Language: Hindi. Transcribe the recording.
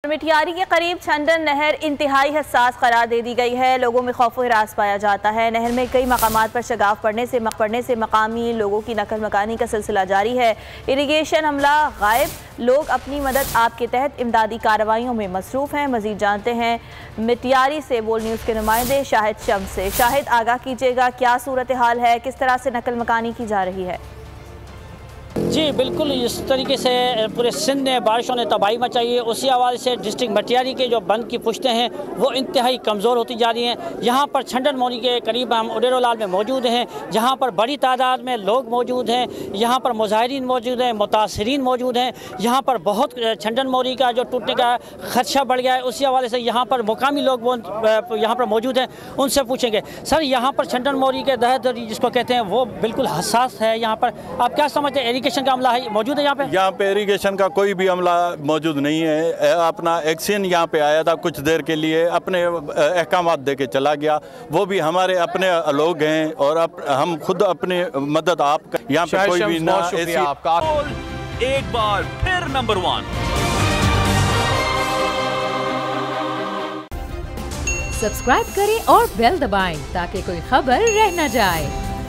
मिठियारी के करीब छंडन नहर इंतहाई हसास करार दे दी गई है। लोगों में खौफ हिरास पाया जाता है। नहर में कई मकामात पर शगाफ पड़ने से मकामी लोगों की नकल मकानी का सिलसिला जारी है। इरिगेशन अमला गायब, लोग अपनी मदद आपके तहत इमदादी कार्रवाइयों में मसरूफ हैं। मजीद जानते हैं मिठियारी से बोल न्यूज़ के नुमाइंदे शाहिद शम्स से। शाहिद, आगाह कीजिएगा, क्या सूरत हाल है, किस तरह से नकल मकानी की जा रही है? जी बिल्कुल, इस तरीके से पूरे सिंध में बारिशों ने तबाही मचाई है। उसी हवाले से डिस्ट्रिक्ट मिठियारी के जो बंद की पुश्तें हैं वो इंतहाई कमज़ोर होती जा रही हैं। यहाँ पर छंडन मोरी के करीब हम उडेरोलाल में मौजूद हैं, जहाँ पर बड़ी तादाद में लोग मौजूद हैं। यहाँ पर मुजाहिरीन मौजूद हैं, मुतासरीन मौजूद हैं। यहाँ पर बहुत छंडन मोरी का जो टूटने का खदशा बढ़ गया है। उसी हवाले से यहाँ पर मुकामी लोग यहाँ पर मौजूद हैं, उनसे पूछेंगे। सर, यहाँ पर छंडन मोरी के दहत जिसको कहते हैं वो बिल्कुल हसास है। यहाँ पर आप क्या समझते हैं, इरिगेशन का अमला है मौजूद है यहाँ पे इरिगेशन का कोई भी अमला मौजूद नहीं है। अपना एक्शन यहाँ पे आया था, कुछ देर के लिए अपने अहकामात दे के चला गया। वो भी हमारे अपने लोग हैं और हम खुद अपनी मदद आप यहाँ पे कोई भी ना आपका एक बार फिर नंबर 1 सब्सक्राइब करें और बेल दबाएं ताकि कोई खबर रह न जाए।